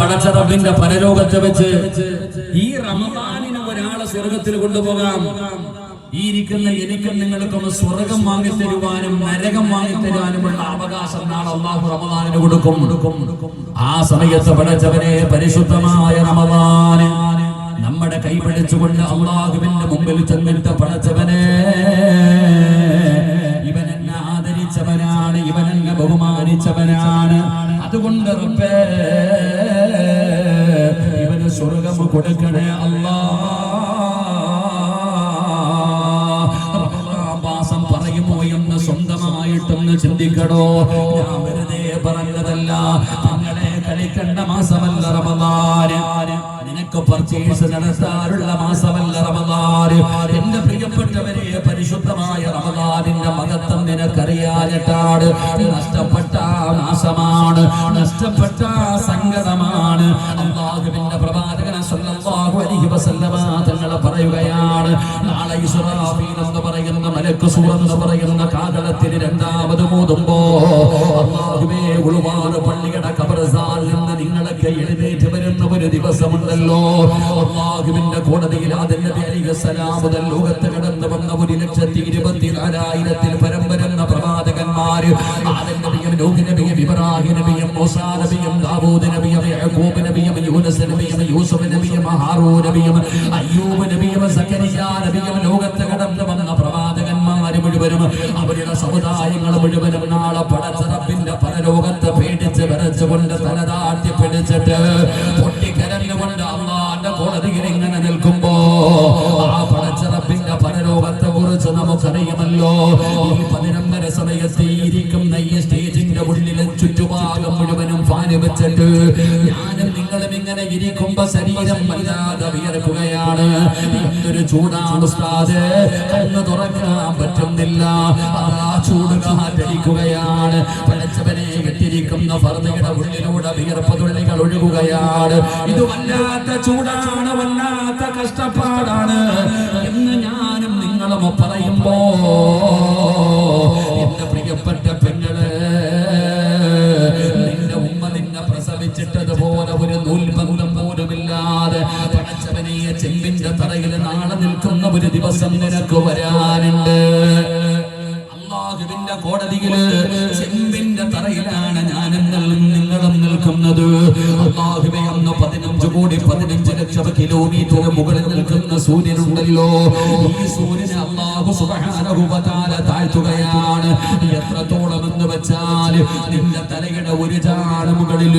പടച്ചറബിന്റെ പരലോകത്തെ വെച്ച് ഈ റമദാനിന് ഒരാളെ സ്വർഗത്തിൽ കൊണ്ടുപോകാം. ഈ ഇരിക്കുന്ന എനിക്കും നിങ്ങൾക്കും സ്വർഗം വാങ്ങിത്തരുവാനും നരകം വാങ്ങിത്തരുവാനുമുള്ള അവകാശം നാളെ അല്ലാഹു റമദാനിന് കൊടുക്കും. ആ സമയത്ത് പടച്ചവനെ പരിശുദ്ധമായ റമദാൻ നമ്മുടെ കൈ പിടിച്ചുകൊണ്ട് അല്ലാഹുവിന്റെ മുമ്പിൽ ചെന്നിട്ട് പടച്ചവനെ ഇവനെന്നെ ആദരിച്ചവനാണ്, ഇവനെന്നെ ബഹുമാനിച്ചവനാണ്, അതുകൊണ്ട് റബ്ബേ ഇവന് സ്വർഗം കൊടുക്കണേ അല്ലാഹ്. റമദാൻ പറയുമോ എന്ന് സ്വന്തമായിട്ടൊന്ന് ചിന്തിക്കണോ? ഞാൻ വെറുതെ പറഞ്ഞതല്ല. നിങ്ങളെ കളിക്കേണ്ട മാസമല്ല റമദാൻ, നിനക്ക് പർച്ചേസ് നടത്താറുള്ള മാസമല്ല റമദാൻ. എന്റെ പ്രിയപ്പെട്ടവരെ, പരിശുദ്ധമായ റമദാനിന്റെ മഹത്വം നിനക്കറിയാഞ്ഞിട്ടാണ്. നഷ്ടപ്പെട്ട മാസമാണ്, നഷ്ടപ്പെട്ട സങ്കടമാണ്. അല്ലാഹുവിന്റെ പ്രവാചകൻ സല്ലല്ലാഹു അലൈഹി വസല്ലമ തങ്ങൾ പറയുകയാണ്, നാളെ ഇസ്രാഫീൽ എന്ന് പറയുന്ന മലക്ക് സൂർ എന്ന് പറയുന്ന കാഹളത്തിൽ രണ്ടാമത് ഊതുമ്പോ അല്ലാഹുവേ ഉളുവാർ പള്ളിയുടെ ഖബർസ്ഥാനിൽ നിന്ന് നിങ്ങളൊക്കെ എഴുന്നേറ്റ് വരുന്ന ഒരു ദിവസമുണ്ടല്ലോ. അല്ലാഹുവിന്റെ കോടതിയിൽ ആദം നബി അലൈഹിസ്സലാം മുതൽ ലോകത്ത് കടന്നു വന്ന 1,24,000 പരം വരുന്ന പ്രവാചകന്മാർ, ആദം നബിയും നൂഹ് നബിയും ഇബ്രാഹിം നബിയും മൂസാ നബിയും ദാവൂദ് നബിയും യാക്കൂബ് നബിയും യൂനുസ് നബിയും യൂസുഫ് നബിയും ഹാറൂൻ നബിയും അയ്യൂബ് നബിയും സക്കരിയ നബിയും ലോകത്ത് കടന്നു വന്ന പ്രവാചകന്മാർ മുഴുവനും അവരുടെ സമുദായങ്ങൾ മുഴുവനും നാളെ പടച്ച റബ്ബിന്റെ പരലോകത്ത് പേടിച്ച് വിറച്ചുകൊണ്ട് തലതാട്ടി പിടിച്ചിട്ട് പൊട്ടിക്കരഞ്ഞുകൊണ്ട് അല്ലാഹുവിന്റെ കോടതിയിൽ ഇങ്ങനെ നിൽക്കുമ്പോ ആ പടച്ച റബ്ബിന്റെ പരലോകത്തെ കുറിച്ച് നമുക്കറിയുമല്ലോ. ഈ 11:30 സമയത്ത് ഇരിക്കുന്ന ഈ സ്റ്റേജിന്റെ ഉള്ളിലെ ചുറ്റുഭാഗം മുഴുവനും ഫാന് വെച്ചിട്ട് ഞാനും നിങ്ങളും ഇങ്ങനെ ഇരിക്കുമ്പോ ശരീരം വല്ലാതെ വിയർക്കുകയാണ്. എന്തൊരു ചൂടാണ് ഉസ്താദ്, കണ്ണ് തുറക്കാൻ പറ്റുന്നില്ല, ആ ചൂട് കാറ്റടിക്കുകയാണ്. പടച്ചവനെ ഇട്ടിരിക്കുന്ന ഫർദയുടെ ഉള്ളിലൂടെ വിയർപ്പ് തുള്ളികൾ ഒഴുകുകയാണ്. ഇത് വല്ലാത്ത ചൂടാണ്, വല്ലാത്ത കഷ്ടപ്പാടാണ് എന്ന് ഞാനും നിങ്ങളും പറയുമ്പോ എന്റെ പ്രിയപ്പെട്ട പെങ്ങള്, നിന്റെ ഉമ്മ നിന്നെ പ്രസവിച്ചിട്ടതുപോലെ ഒരു നൂൽബന്ധം പോലുമില്ലാതെ പടച്ചവനെ ചെമ്പിന്റെ തറയിൽ നാളെ നിൽക്കുന്ന ഒരു ദിവസം നിനക്ക് വരാനുണ്ട്. അല്ലാഹുവിന്റെ കോടതിയില് ചെമ്പിന്റെ തറയിലാണ് ഞാനും നിങ്ങളും നിൽക്കുന്നത്. അല്ലാഹുവേ, അന്ന് 15 ലക്ഷം കിലോമീറ്റർ മുകളിൽ നിൽക്കുന്ന സൂര്യനുണ്ടല്ലോ, ഈ സൂര്യനെ അല്ലാഹു സുബ്ഹാനഹു വ തആല താഴ്ത്തുകയാണ്. എത്രത്തോളം എന്ന് വെച്ചാൽ നിന്റെ തലയുടെ ഒരു ചാണ് മുകളിൽ